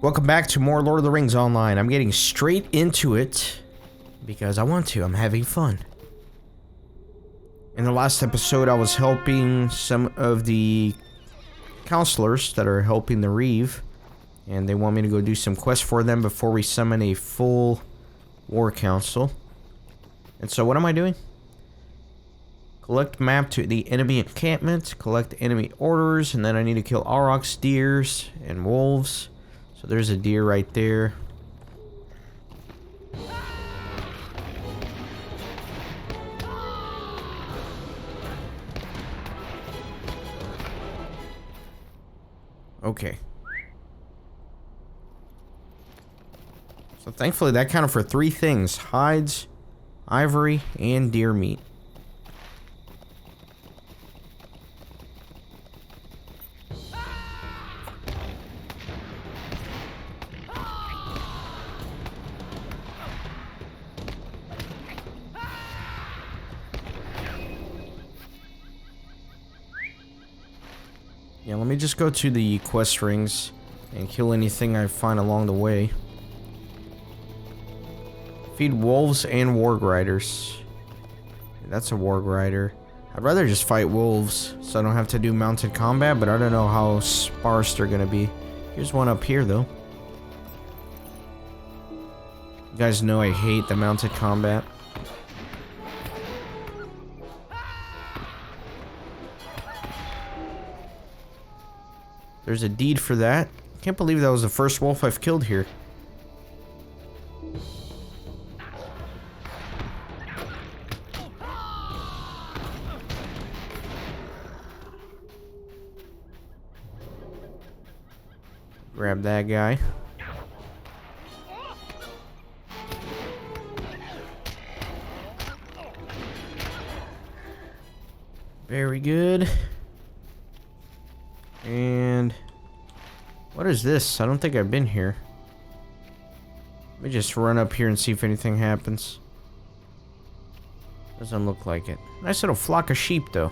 Welcome back to more Lord of the Rings Online. I'm getting straight into it because I want to. I'm having fun. In the last episode, I was helping some of the counselors that are helping the Reeve, and they want me to go do some quests for them before we summon a full war council. And so what am I doing? Collect map to the enemy encampment, collect enemy orders, and then I need to kill aurochs, deers, and wolves. So there's a deer right there. Okay. So thankfully that counted for 3 things: hides, ivory, and deer meat. Yeah, let me just go to the quest rings and kill anything I find along the way. Feed wolves and warg riders. That's a warg rider. I'd rather just fight wolves so I don't have to do mounted combat, but I don't know how sparse they're gonna be. Here's one up here though. You guys know I hate the mounted combat. There's a deed for that. Can't believe that was the first wolf I've killed here. Grab that guy. Very good. And what is this? I don't think I've been here. Let me just run up here and see if anything happens. Doesn't look like it. Nice little flock of sheep though.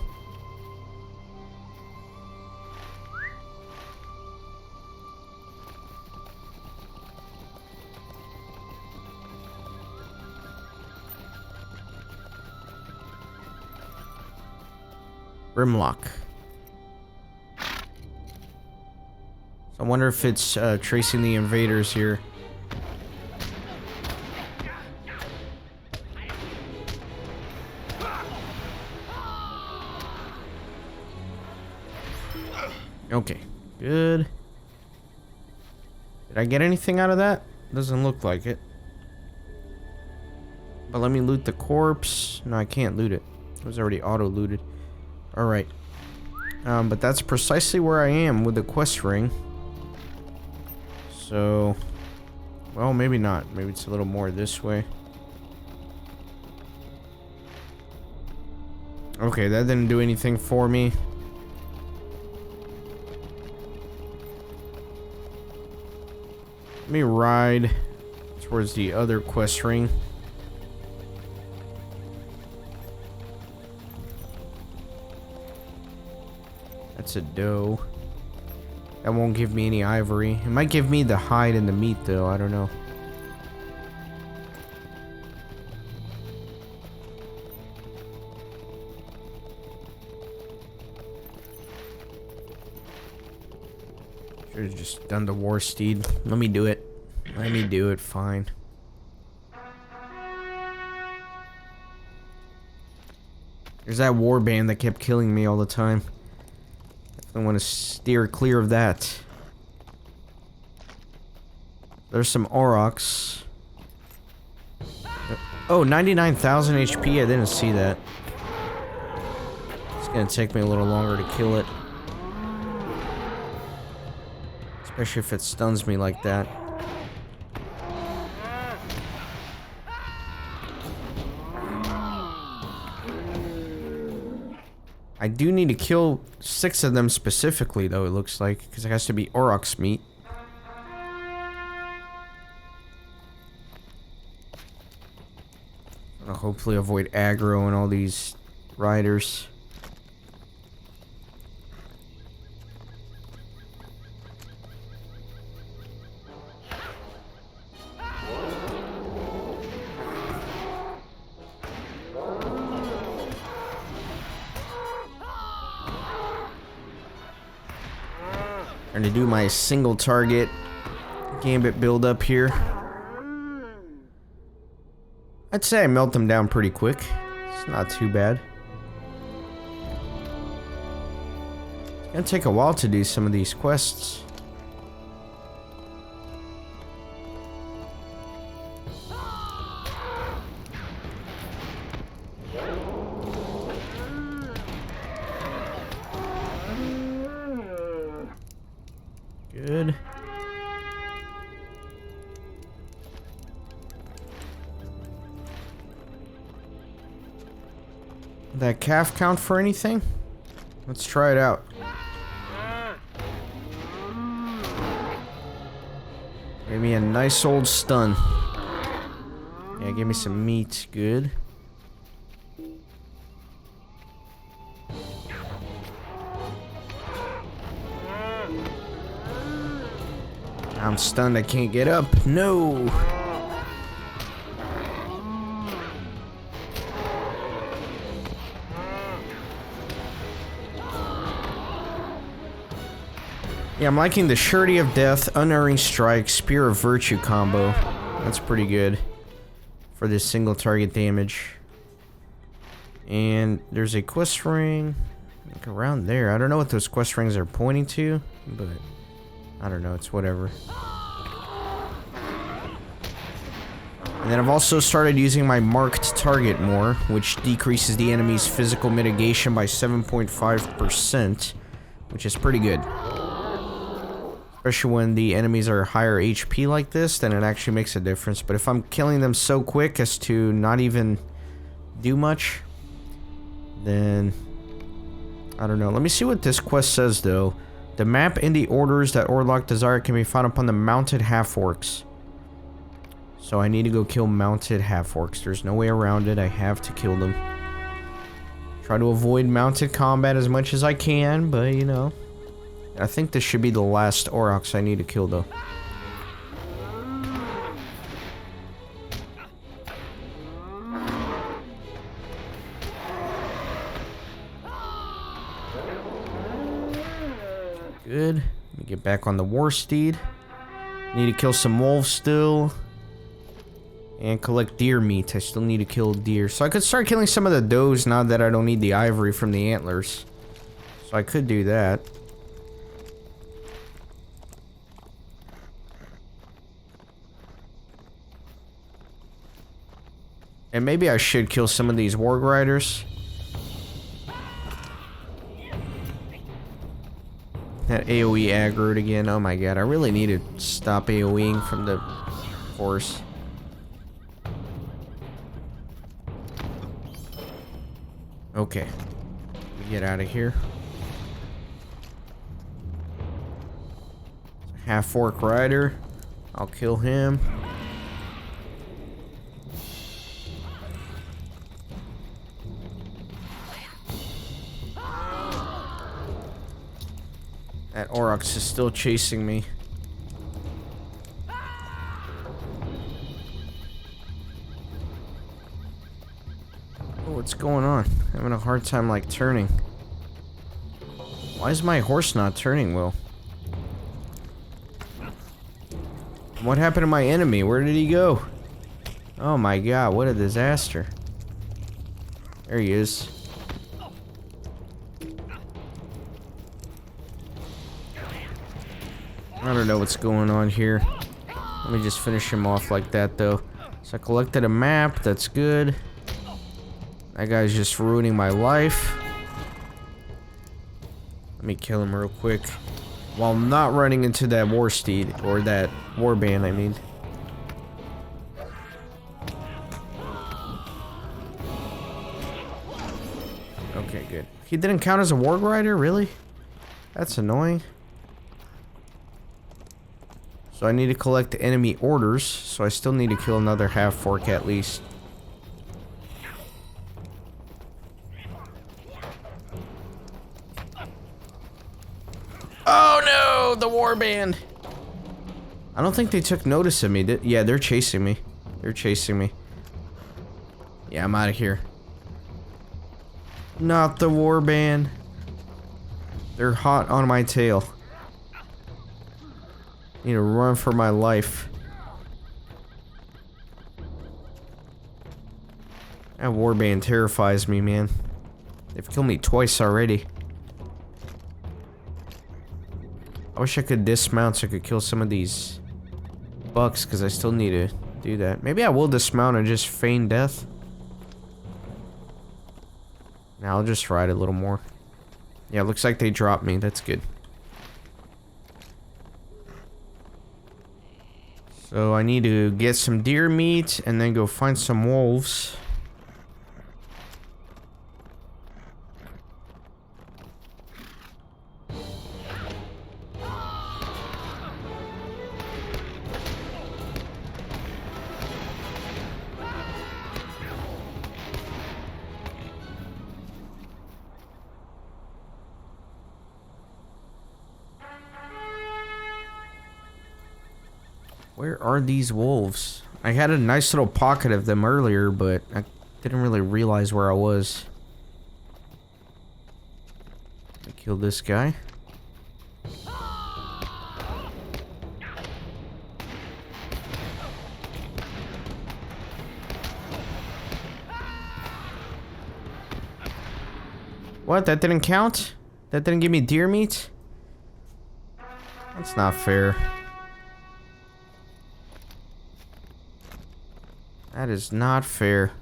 Rimlock. I wonder if it's tracing the invaders here. Okay, good. Did I get anything out of that? Doesn't look like it. But let me loot the corpse. No, I can't loot it. It was already auto-looted. Alright. But that's precisely where I am with the quest ring. So, well, maybe not. Maybe it's a little more this way. Okay, that didn't do anything for me. Let me ride towards the other quest ring. That's a doe. That won't give me any ivory. It might give me the hide and the meat though, I don't know. Should have just done the war steed. Let me do it. Let me do it, fine. There's that war band that kept killing me all the time. I want to steer clear of that. There's some aurochs. Oh, 99,000 HP. I didn't see that. It's gonna take me a little longer to kill it. Especially if it stuns me like that. I do need to kill 6 of them specifically, though, it looks like, because it has to be aurochs meat. I'll hopefully avoid aggro and all these riders. Gonna do my single target gambit build up here. I'd say I melt them down pretty quick. It's not too bad. It's gonna take a while to do some of these quests. Good. That calf count for anything? Let's try it out. Give me a nice old stun. Yeah, give me some meat. Good. I'm stunned, I can't get up. No! Yeah, I'm liking the Surety of Death, Unerring Strike, Spear of Virtue combo. That's pretty good for this single target damage. And there's a quest ring like around there. I don't know what those quest rings are pointing to, but I don't know, it's whatever. And then I've also started using my marked target more, which decreases the enemy's physical mitigation by 7.5%, which is pretty good. Especially when the enemies are higher HP like this, then it actually makes a difference. But if I'm killing them so quick as to not even do much, then I don't know. Let me see what this quest says though. The map and the orders that Orlok desire can be found upon the mounted half-orcs. So I need to go kill mounted half-orcs. There's no way around it. I have to kill them. Try to avoid mounted combat as much as I can, but you know. I think this should be the last Aurochs I need to kill though. Good. Let me get back on the war steed. Need to kill some wolves still. And collect deer meat. I still need to kill deer. So I could start killing some of the does now that I don't need the ivory from the antlers. So I could do that. And maybe I should kill some of these warg riders. That AoE aggroed again. Oh my god, I really need to stop AoEing from the horse. Okay. Get out of here. Half-orc rider. I'll kill him. That Aurochs is still chasing me. Oh, what's going on? I'm having a hard time like turning. Why is my horse not turning well? What happened to my enemy? Where did he go? Oh my god, what a disaster. There he is. I don't know what's going on here. Let me just finish him off like that though. So I collected a map, that's good. That guy's just ruining my life. Let me kill him real quick. While not running into that war steed, or that warband, I mean. Okay, good. He didn't count as a warg rider, really? That's annoying. So I need to collect enemy orders, so I still need to kill another half-orc at least. Oh no, the warband! I don't think they took notice of me. Yeah, they're chasing me. They're chasing me. Yeah, I'm out of here. Not the warband. They're hot on my tail. Need to run for my life. That warband terrifies me, man. They've killed me twice already. I wish I could dismount so I could kill some of these bucks, because I still need to do that. Maybe I will dismount and just feign death. Now I'll just ride a little more. Yeah, looks like they dropped me. That's good. So I need to get some deer meat and then go find some wolves. Where are these wolves? I had a nice little pocket of them earlier, but I didn't really realize where I was. I killed this guy. What? That didn't count? That didn't give me deer meat? That's not fair. That is not fair.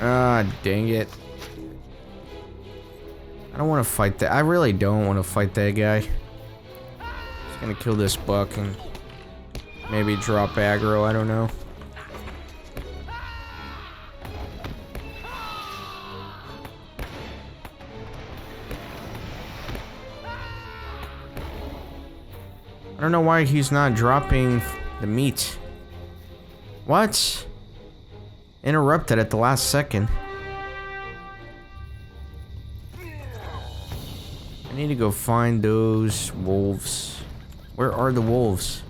Ah, dang it. I don't want to fight that. I really don't want to fight that guy. Just gonna kill this buck and maybe drop aggro. I don't know. I don't know why he's not dropping the meat. What? Interrupted at the last second. I need to go find those wolves. Where are the wolves?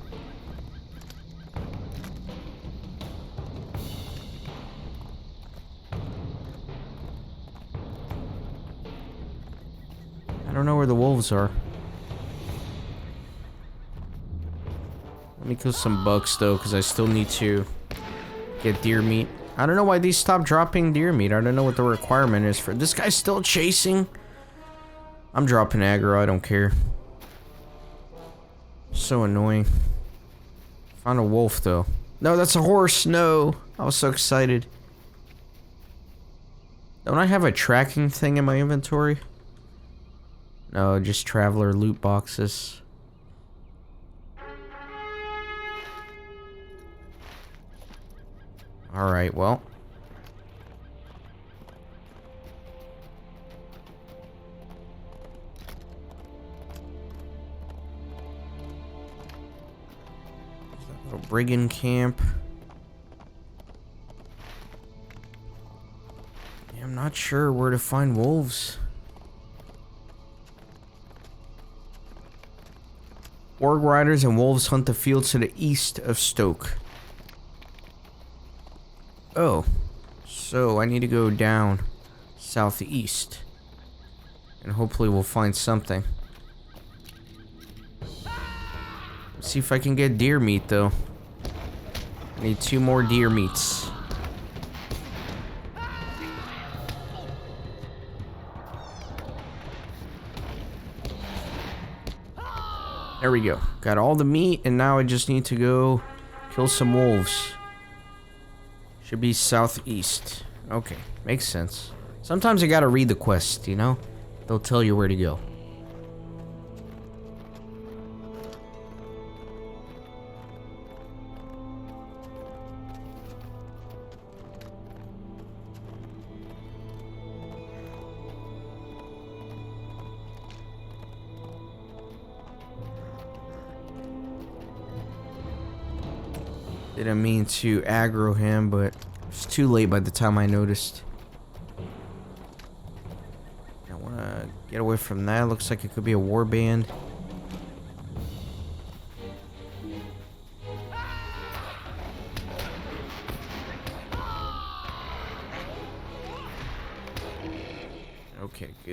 I don't know where the wolves are. Let me kill some bucks though, because I still need to get deer meat. I don't know why these stopped dropping deer meat. I don't know what the requirement is for this guy's still chasing. I'm dropping aggro, I don't care. So annoying. Found a wolf though. No, that's a horse. No. I was so excited. Don't I have a tracking thing in my inventory? No, just traveler loot boxes. Alright, well. Little brigand camp. Yeah, I'm not sure where to find wolves. Warg riders and wolves hunt the fields to the east of Stoke. Oh, so I need to go down southeast, and hopefully we'll find something. Let's see if I can get deer meat though. I need 2 more deer meats. There we go. Got all the meat, and now I just need to go kill some wolves. Should be southeast. Okay, makes sense. Sometimes you gotta read the quest, you know? They'll tell you where to go. Didn't mean to aggro him, but it was too late by the time I noticed. I want to get away from that. Looks like it could be a warband.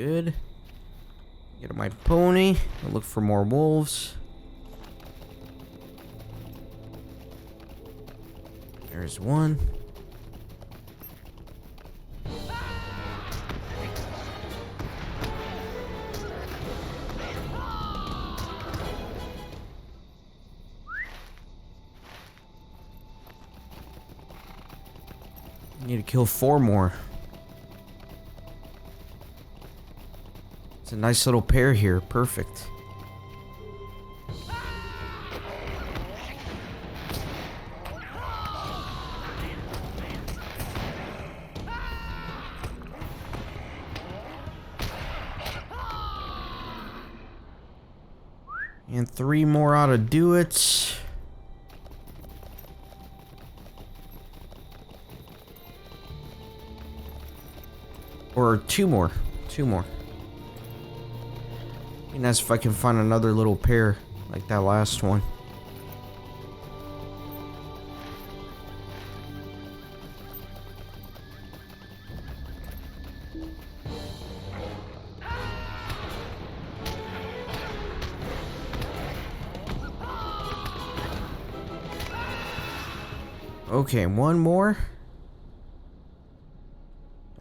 good. Get on my pony and look for more wolves. There's one. Need to kill 4 more. It's a nice little pair here. Perfect. And 3 more ought to do it. Or 2 more. 2 more. Be nice if I can find another little pair like that last one. Okay, 1 more.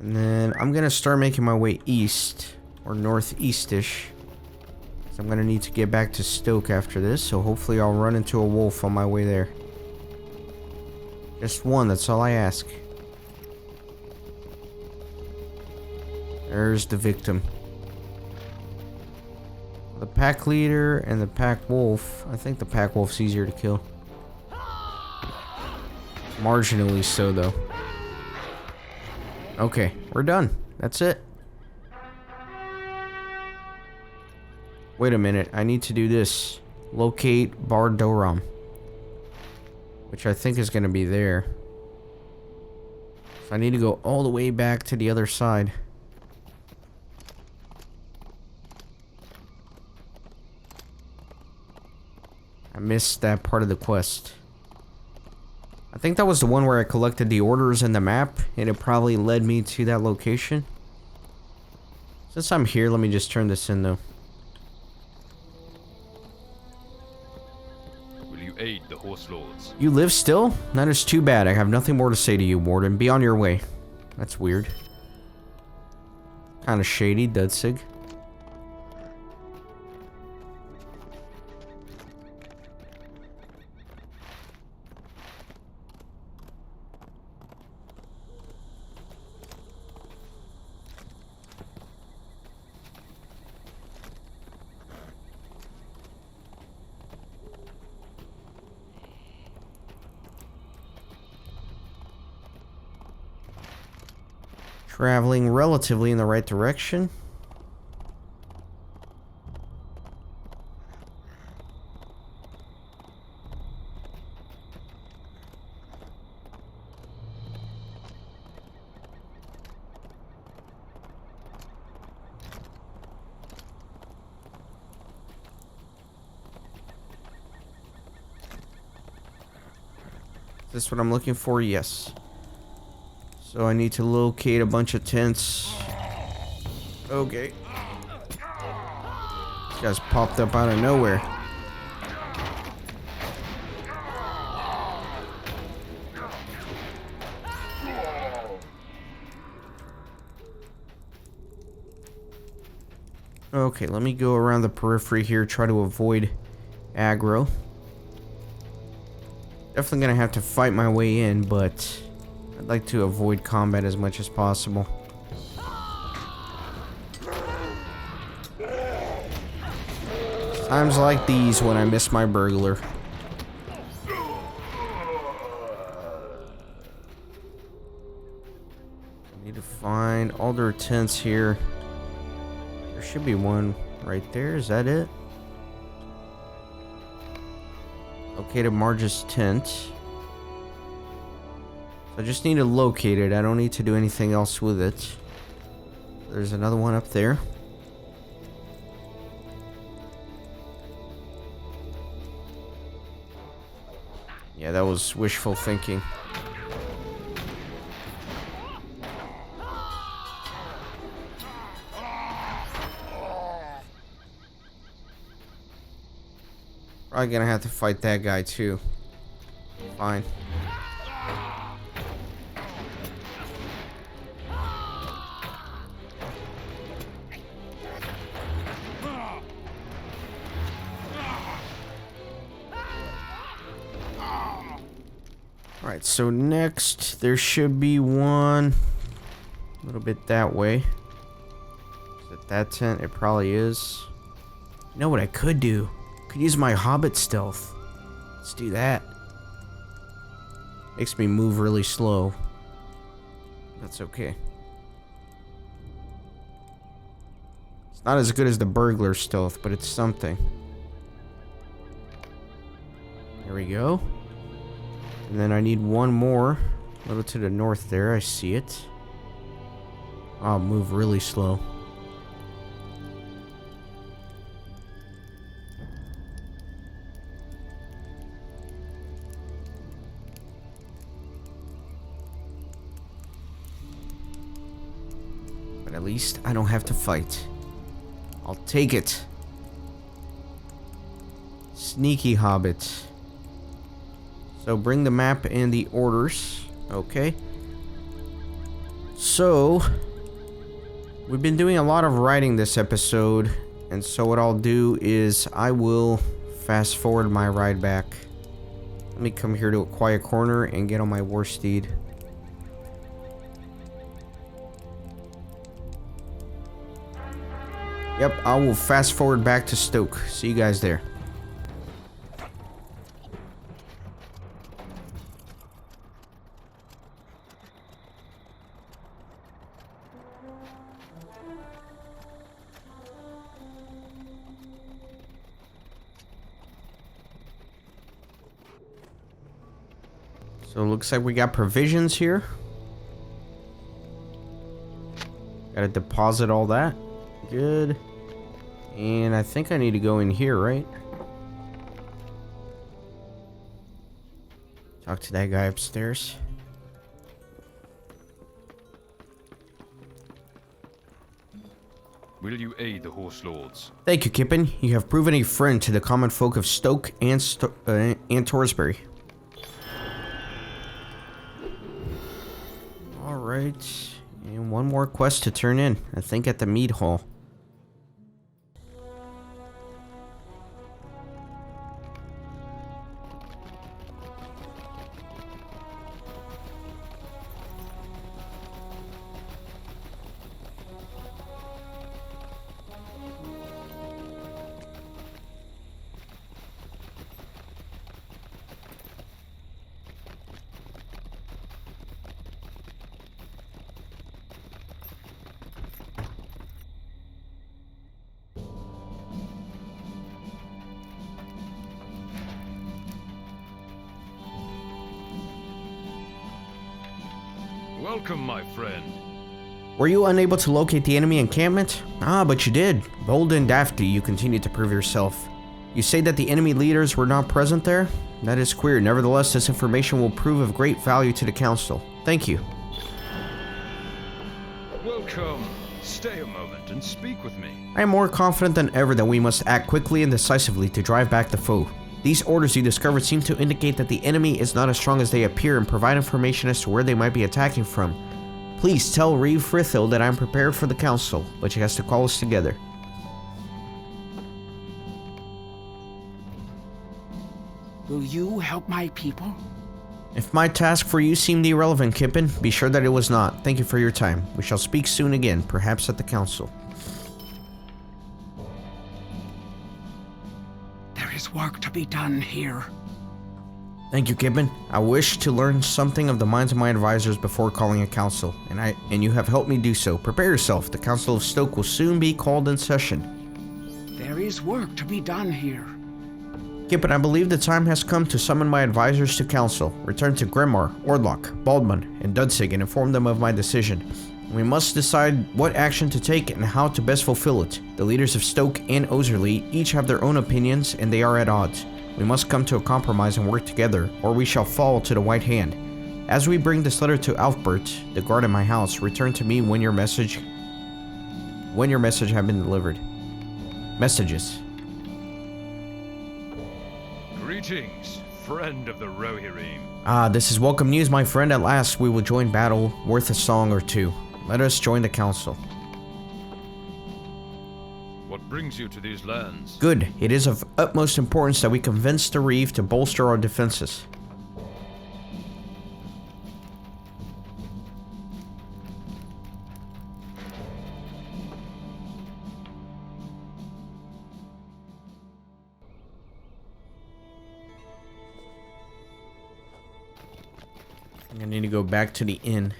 And then I'm gonna start making my way east, or northeast-ish. So I'm gonna need to get back to Stoke after this, so hopefully I'll run into a wolf on my way there. Just 1, that's all I ask. There's the victim. The pack leader and the pack wolf. I think the pack wolf's easier to kill. Marginally so, though. Okay, we're done. That's it. Wait a minute, I need to do this. Locate Mordor, which I think is going to be there. So I need to go all the way back to the other side. I missed that part of the quest. I think that was the one where I collected the orders in the map, and it probably led me to that location. Since I'm here, let me just turn this in, though. Will you aid the horse lords? You live still? That is too bad. I have nothing more to say to you, Warden. Be on your way. That's weird. Kind of shady, Dudsig. Traveling relatively in the right direction. Is this what I'm looking for? Yes. So I need to locate a bunch of tents. Okay. This guy's popped up out of nowhere. Okay, let me go around the periphery here, try to avoid aggro. Definitely gonna have to fight my way in, but I'd like to avoid combat as much as possible. Times like these when I miss my burglar. I need to find all their tents here. There should be one right there. Is that it? Located Marge's tent. I just need to locate it. I don't need to do anything else with it. There's another one up there. Yeah, that was wishful thinking. Probably gonna have to fight that guy too. Fine. Alright, so next there should be one a little bit that way. Is it that tent? It probably is. You know what I could do? Could use my hobbit stealth. Let's do that. Makes me move really slow. That's okay. It's not as good as the burglar stealth, but it's something. There we go. And then I need one more. A little to the north there. I see it. I'll move really slow. But at least I don't have to fight. I'll take it. Sneaky hobbit. So bring the map and the orders. Okay. So we've been doing a lot of writing this episode, and so what I'll do is I will fast forward my ride back. Let me come here to a quiet corner and get on my war steed. Yep, I will fast forward back to Stoke. See you guys there. So it looks like we got provisions here. Gotta deposit all that. Good. And I think I need to go in here, right? Talk to that guy upstairs. Will you aid the horse lords? Thank you, Kippen. You have proven a friend to the common folk of Stoke and Torsbury. Alright. And one more quest to turn in. I think at the mead hall. Welcome, my friend. Were you unable to locate the enemy encampment? Ah, but you did. Bold and dafty, you continued to prove yourself. You say that the enemy leaders were not present there? That is queer. Nevertheless, this information will prove of great value to the council. Thank you. Welcome. Stay a moment and speak with me. I am more confident than ever that we must act quickly and decisively to drive back the foe. These orders you discovered seem to indicate that the enemy is not as strong as they appear and provide information as to where they might be attacking from. Please tell Reeve Frithil that I am prepared for the council, but she has to call us together. Will you help my people? If my task for you seemed irrelevant, Kippen, be sure that it was not. Thank you for your time. We shall speak soon again, perhaps at the council. There is work to be done here. Thank you, Kippen. I wish to learn something of the minds of my advisors before calling a council, and you have helped me do so. Prepare yourself. The Council of Stoke will soon be called in session. There is work to be done here. Kippen, I believe the time has come to summon my advisors to council. Return to Grimmar, Ordlock, Baldman, and Dudsig and inform them of my decision. We must decide what action to take and how to best fulfill it. The leaders of Stoke and Ozerley each have their own opinions and they are at odds. We must come to a compromise and work together, or we shall fall to the White Hand. As we bring this letter to Alfbert, the guard at my house, return to me when your message have been delivered. Messages. Greetings, friend of the Rohirrim. Ah, this is welcome news, my friend. At last, we will join battle, worth a song or two. Let us join the council. What brings you to these lands? Good. It is of utmost importance that we convince the Reeve to bolster our defenses. I need to go back to the inn.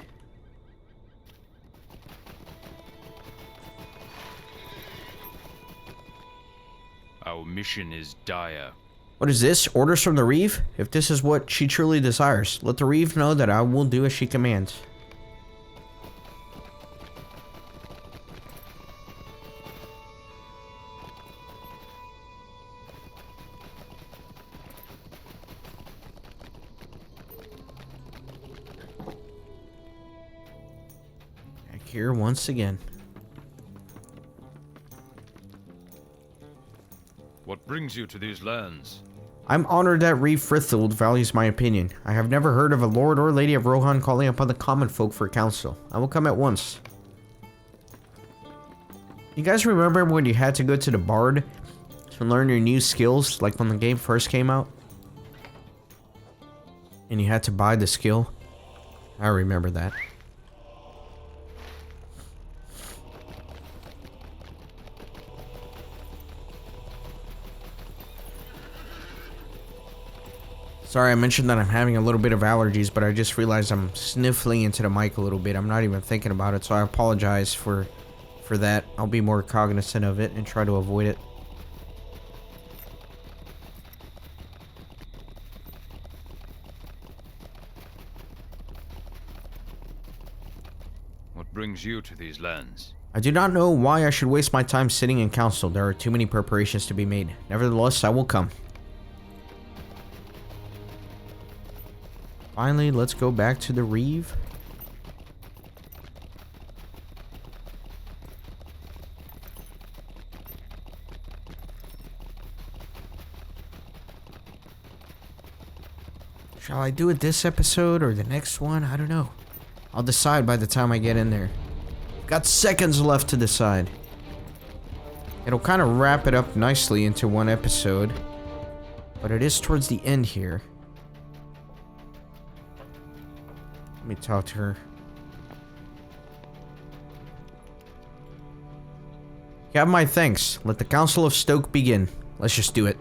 Our mission is dire. What is this? Orders from the Reeve? If this is what she truly desires, let the Reeve know that I will do as she commands. Back here once again. What brings you to these lands? I'm honored that Reeve Frithuld values my opinion. I have never heard of a lord or lady of Rohan calling upon the common folk for counsel. I will come at once. You guys remember when you had to go to the bard to learn your new skills, like when the game first came out? And you had to buy the skill? I remember that. Sorry, I mentioned that I'm having a little bit of allergies, but I just realized I'm sniffling into the mic a little bit. I'm not even thinking about it, so I apologize for that. I'll be more cognizant of it and try to avoid it. What brings you to these lands? I do not know why I should waste my time sitting in council. There are too many preparations to be made. Nevertheless, I will come. Finally, let's go back to the Reeve. Shall I do it this episode or the next one? I don't know. I'll decide by the time I get in there. Got seconds left to decide. It'll kind of wrap it up nicely into one episode, but it is towards the end here. Let me talk to her. You have my thanks. Let the Council of Stoke begin. Let's just do it.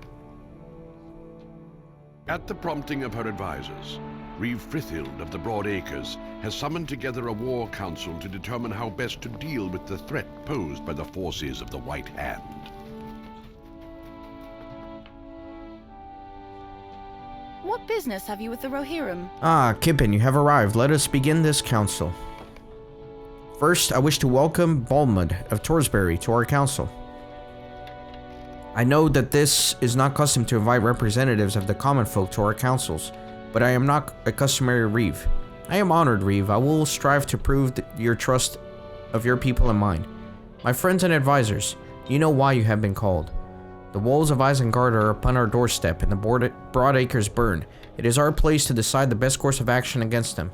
At the prompting of her advisors, Reeve Frithuld of the Broad Acres has summoned together a war council to determine how best to deal with the threat posed by the forces of the White Hand. What business have you with the Rohirrim? Ah, Kippen, you have arrived. Let us begin this council. First, I wish to welcome Balmud of Torsbury to our council. I know that this is not custom to invite representatives of the common folk to our councils, but I am not a customary Reeve. I am honored, Reeve. I will strive to prove your trust of your people and mine. My friends and advisors, you know why you have been called. The wolves of Isengard are upon our doorstep, and the Broad Acres burn. It is our place to decide the best course of action against them.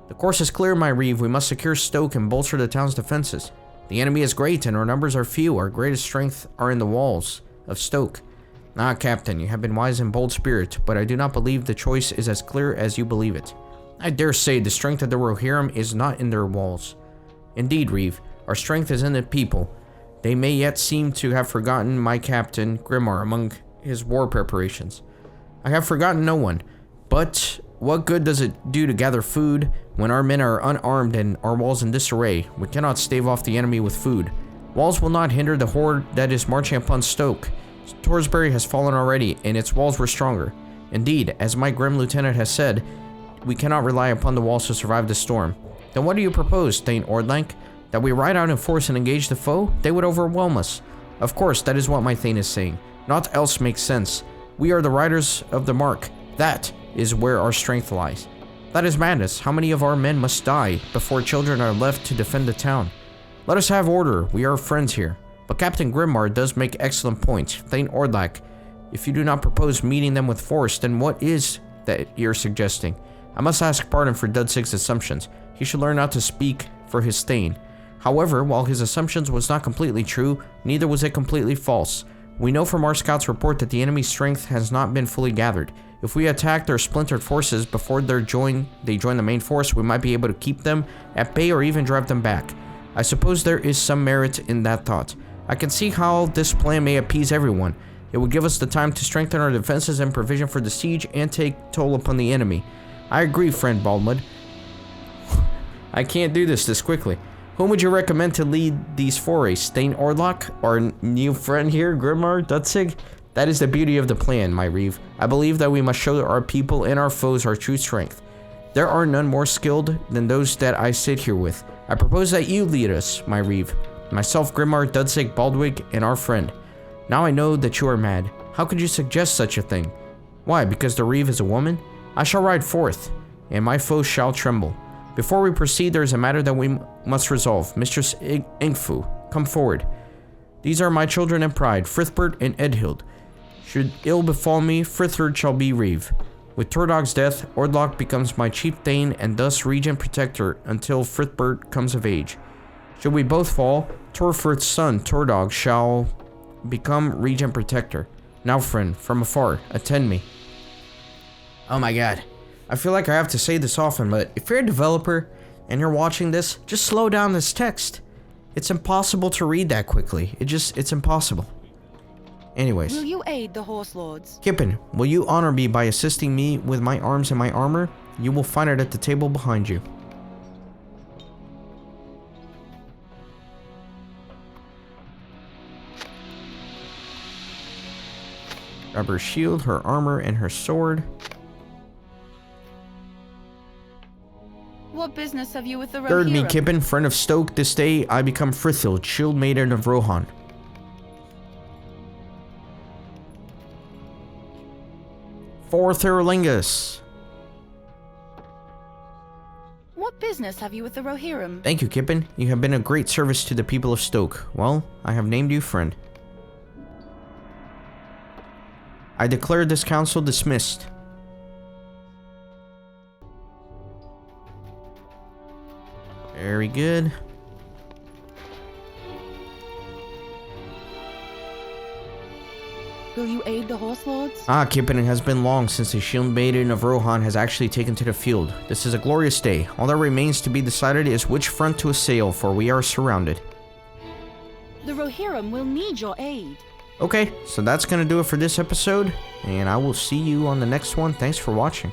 The course is clear, my Reeve. We must secure Stoke and bolster the town's defenses. The enemy is great, and our numbers are few. Our greatest strength are in the walls of Stoke. Ah, Captain, you have been wise and bold spirit, but I do not believe the choice is as clear as you believe it. I dare say the strength of the Rohirrim is not in their walls. Indeed, Reeve, our strength is in the people. They may yet seem to have forgotten my captain, J.R.R, among his war preparations. I have forgotten no one, but what good does it do to gather food when our men are unarmed and our walls in disarray? We cannot stave off the enemy with food. Walls will not hinder the horde that is marching upon Stoke. Torsbury has fallen already, and its walls were stronger. Indeed, as my grim lieutenant has said, we cannot rely upon the walls to survive the storm. Then what do you propose, Thane Ordlank? That we ride out in force and engage the foe? They would overwhelm us. Of course, that is what my Thane is saying. Naught else makes sense. We are the riders of the mark. That is where our strength lies. That is madness. How many of our men must die before children are left to defend the town? Let us have order. We are friends here. But Captain J.R.R does make excellent points. Thane Ordlank, If you do not propose meeting them with force, then what is that you're suggesting? I must ask pardon for Dudsig's assumptions. He should learn not to speak for his Thane. However, while his assumptions was not completely true, neither was it completely false. We know from our scouts' report that the enemy's strength has not been fully gathered. If we attack their splintered forces before they join the main force, we might be able to keep them at bay or even drive them back. I suppose there is some merit in that thought. I can see how this plan may appease everyone. It would give us the time to strengthen our defenses and provision for the siege and take toll upon the enemy. I agree, friend Baldmud. I can't do this quickly. Whom would you recommend to lead these forays? Thane Orlok, our new friend here, Grimmar Dudsig? That is the beauty of the plan, my Reeve. I believe that we must show our people and our foes our true strength. There are none more skilled than those that I sit here with. I propose that you lead us, my Reeve. Myself, Grimmar, Dudsig, Baldwig, and our friend. Now I know that you are mad. How could you suggest such a thing? Why, because the Reeve is a woman? I shall ride forth, and my foes shall tremble. Before we proceed, there is a matter that we must resolve. Mistress Ingfu, come forward. These are my children and pride, Frithbert and Edhild. Should ill befall me, Frithbert shall be Reeve. With Tordog's death, Ordlock becomes my chief Thane and thus regent protector until Frithbert comes of age. Should we both fall, Torfurt's son, Tordog, shall become regent protector. Now, friend, from afar, attend me. Oh my god. I feel like I have to say this often, but if you're a developer and you're watching this, just slow down this text. It's impossible to read that quickly. It's impossible. Anyways. Will you aid the Horse Lords? Kippen, will you honor me by assisting me with my arms and my armor? You will find it at the table behind you. Grab her shield, her armor, and her sword. What business have you with the Rohirrim? Gird me, Kippen, friend of Stoke. This day I become Frithhild, shield maiden of Rohan. For Thurlingus. What business have you with the Rohirrim? Thank you, Kippen. You have been a great service to the people of Stoke. Well, I have named you friend. I declare this council dismissed. Very good. Will you aid the Horse Lords? Ah, Kippen, it has been long since the shield maiden of Rohan has actually taken to the field. This is a glorious day. All that remains to be decided is which front to assail, for we are surrounded. The Rohirrim will need your aid. Okay, so that's gonna do it for this episode, and I will see you on the next one. Thanks for watching.